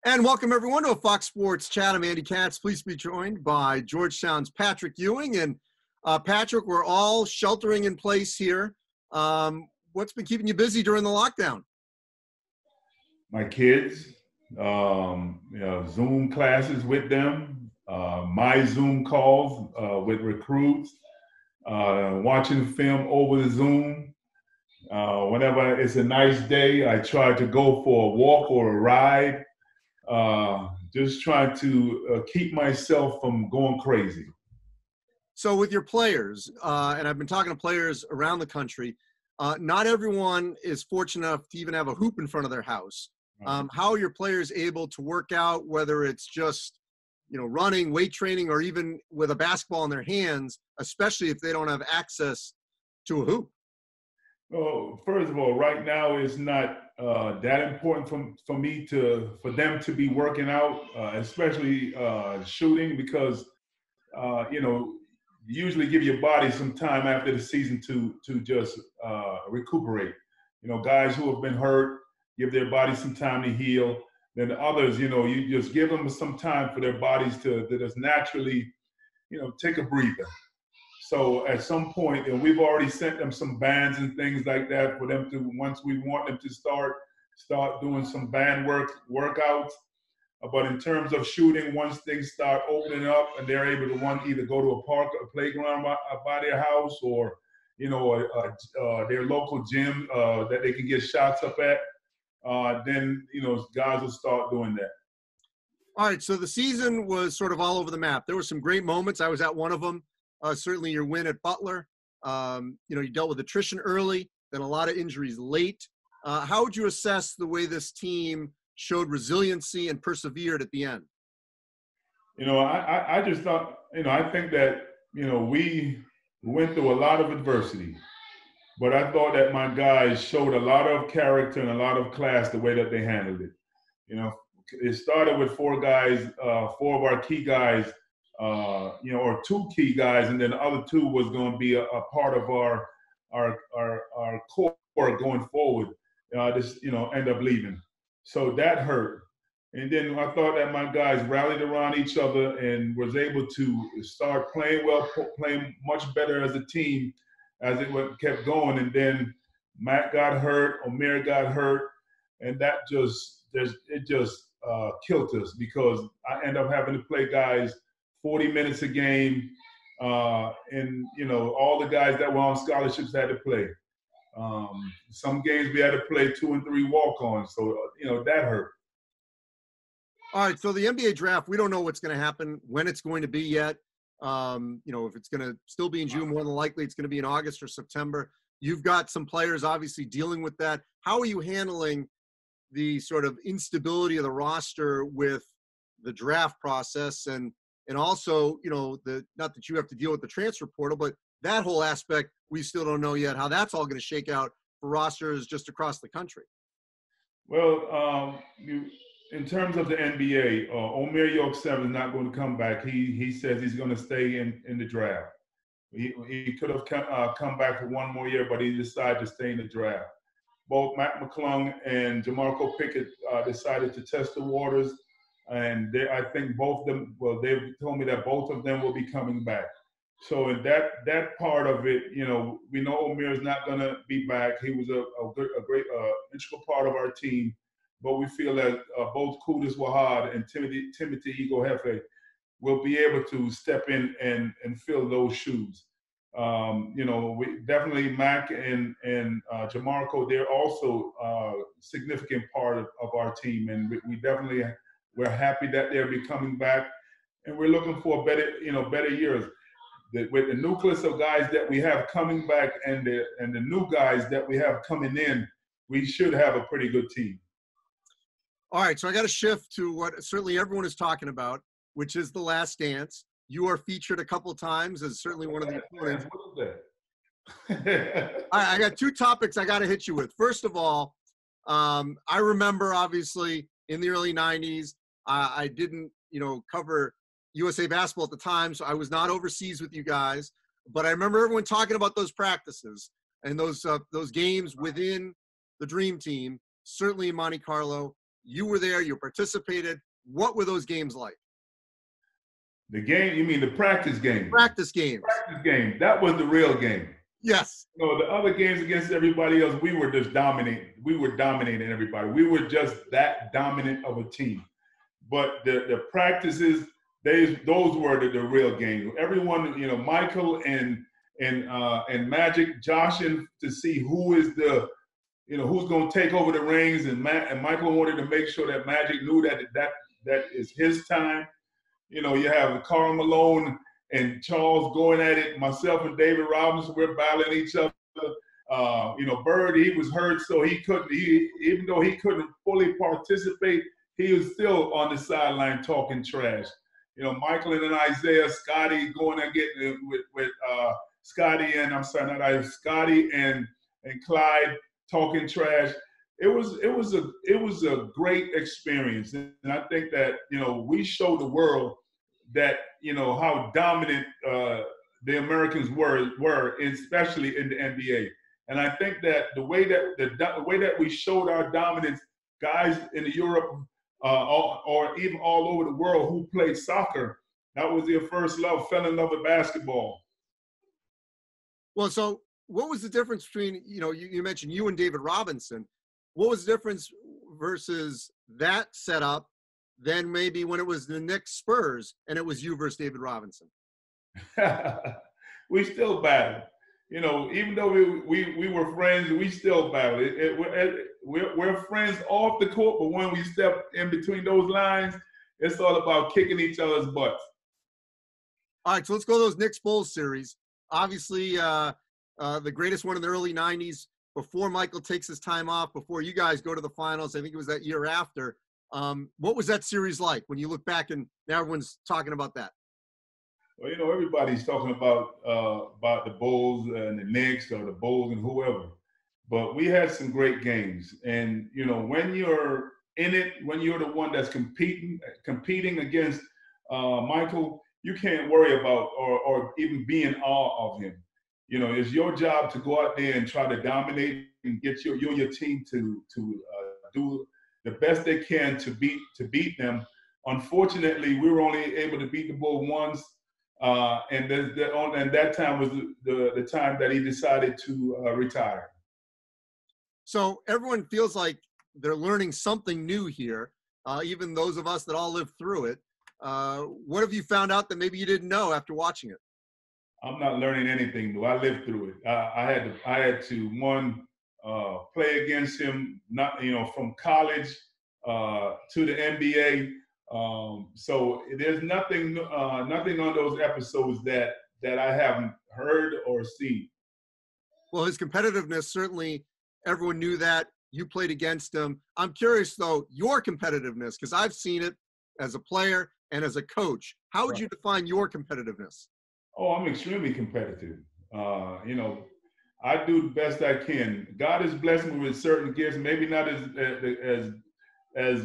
And welcome everyone to a Fox Sports Chat. I'm Andy Katz. Please be joined by Georgetown's Patrick Ewing. And Patrick, we're all sheltering in place here. What's been keeping you busy during the lockdown? My kids, Zoom classes with them, my Zoom calls with recruits, watching film over the Zoom. Whenever it's a nice day, I try to go for a walk or a ride. Just trying to keep myself from going crazy. So with your players, and I've been talking to players around the country, not everyone is fortunate enough to even have a hoop in front of their house. How are your players able to work out, whether it's just, running, weight training, or even with a basketball in their hands, especially if they don't have access to a hoop? Well, first of all, right now it's not that important for them to be working out, especially shooting, because you usually give your body some time after the season to just recuperate. Guys who have been hurt give their body some time to heal. Then others, you just give them some time for their bodies to just naturally, take a breather. So at some point, and we've already sent them some bands and things like that for them to, once we want them to start doing some band workouts. But in terms of shooting, once things start opening up and they're able to either go to a park, a playground by their house, or their local gym that they can get shots up at, then guys will start doing that. All right, so the season was sort of all over the map. There were some great moments. I was at one of them. Certainly your win at Butler. You dealt with attrition early, then a lot of injuries late. How would you assess the way this team showed resiliency and persevered at the end? I just thought, I think that, we went through a lot of adversity, but I thought that my guys showed a lot of character and a lot of class the way that they handled it. It started with four of our key guys, or two key guys, and then the other two was going to be a part of our core going forward. End up leaving. So that hurt. And then I thought that my guys rallied around each other and was able to start playing well, playing much better as a team as it kept going. And then Matt got hurt, Omer got hurt, and that just killed us, because I ended up having to play guys 40 minutes a game, and all the guys that were on scholarships had to play. Some games we had to play 2 and 3 walk-ons, so that hurt. All right, so the NBA draft, we don't know what's going to happen, when it's going to be yet. If it's going to still be in June, more than likely it's going to be in August or September. You've got some players obviously dealing with that. How are you handling the sort of instability of the roster with the draft process, and also, not that you have to deal with the transfer portal, but that whole aspect, we still don't know yet how that's all going to shake out for rosters just across the country? Well, in terms of the NBA, Omer York-7 is not going to come back. He says he's going to stay in the draft. He could have come back for one more year, but he decided to stay in the draft. Both Matt McClung and Jamarco Pickett decided to test the waters, and I think both of them, they've told me that both of them will be coming back. So in that part of it, we know Omer is not going to be back. He was a great integral part of our team, but we feel that both Qudus Wahad and Timothy Ego Hefe will be able to step in and fill those shoes. We definitely Mac and Jamarco, they're also a significant part of our team, and we're happy that they'll be coming back, and we're looking for better years. With the nucleus of guys that we have coming back and the new guys that we have coming in, we should have a pretty good team. All right, so I got to shift to what certainly everyone is talking about, which is The Last Dance. You are featured a couple of times as certainly one of the opponents. All right, I got two topics I got to hit you with. First of all, I remember obviously in the early 90s, I didn't, cover USA basketball at the time, so I was not overseas with you guys. But I remember everyone talking about those practices and those games within the Dream Team, certainly in Monte Carlo. You were there. You participated. What were those games like? The game, you mean the practice game? Practice games. Practice game. That was the real game. Yes. No, the other games against everybody else, we were just dominating. We were dominating everybody. We were just that dominant of a team. But the practices, those were the real games. Everyone, you know, Michael and Magic joshing to see who is the, you know, who's going to take over the reins. And Michael wanted to make sure that Magic knew that is his time. You know, you have Karl Malone and Charles going at it. Myself and David Robinson, we're battling each other. You know, Bird, he was hurt, so he couldn't. Even though he couldn't fully participate, he was still on the sideline talking trash. You know, Michael and then Isaiah, Scotty going and getting with Scotty and Scotty and Clyde talking trash. It was a great experience, and I think that, you know, we showed the world that, you know, how dominant the Americans were, especially in the NBA. And I think that the way that we showed our dominance, guys in Europe or even all over the world who played soccer, that was their first love, fell in love with basketball. Well, so what was the difference between, you know, you mentioned you and David Robinson. What was the difference versus that setup than maybe when it was the Knicks Spurs and it was you versus David Robinson? We still battled. You know, even though we were friends, we still battled. We're friends off the court, but when we step in between those lines, it's all about kicking each other's butts. All right, so let's go to those Knicks Bulls series. Obviously, the greatest one in the early 90s, before Michael takes his time off, before you guys go to the finals. I think it was that year after. What was that series like when you look back and now everyone's talking about that? Well, you know, everybody's talking about the Bulls and the Knicks or the Bulls and whoever. But we had some great games. And, you know, when you're in it, when you're the one that's competing against Michael, you can't worry about or even be in awe of him. You know, it's your job to go out there and try to dominate and get you and your team to do the best they can to beat them. Unfortunately, we were only able to beat the Bulls once, and that time was the time that he decided to retire. So everyone feels like they're learning something new here, even those of us that all lived through it. What have you found out that maybe you didn't know after watching it? I'm not learning anything new. I lived through it. I had to play against him, not, you know, from college to the NBA. So there's nothing on those episodes that I haven't heard or seen. Well, his competitiveness, certainly everyone knew that. You played against him. I'm curious, though, your competitiveness, because I've seen it as a player and as a coach. How would you define your competitiveness? Oh, I'm extremely competitive. You know, I do the best I can. God has blessed me with certain gifts, maybe not as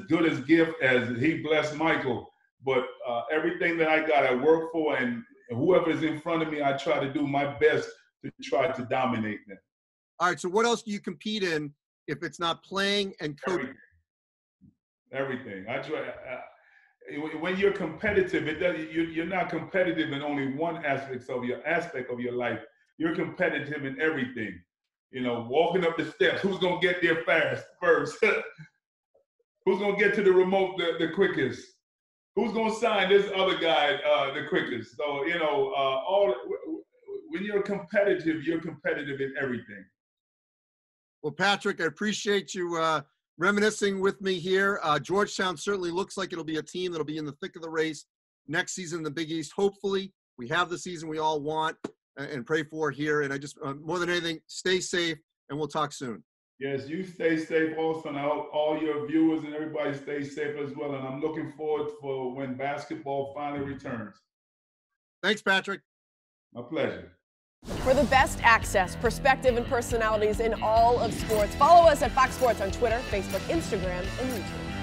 good as gift as he blessed Michael, but everything that I got, I work for, and whoever is in front of me, I try to do my best to try to dominate them. All right, so what else do you compete in if it's not playing and coaching? Everything. I try. When you're competitive, you're not competitive in only one aspect of your life. You're competitive in everything. You know, walking up the steps, who's gonna get there first? Who's gonna get to the remote the quickest? Who's gonna sign this other guy the quickest? So, you know, when you're competitive in everything. Well, Patrick, I appreciate you reminiscing with me here. Georgetown certainly looks like it'll be a team that'll be in the thick of the race next season in the Big East. Hopefully, we have the season we all want and pray for here. And I just, more than anything, stay safe, and we'll talk soon. Yes, you stay safe also, and all your viewers and everybody stay safe as well. And I'm looking forward for when basketball finally returns. Thanks, Patrick. My pleasure. For the best access, perspective, and personalities in all of sports, follow us at Fox Sports on Twitter, Facebook, Instagram, and YouTube.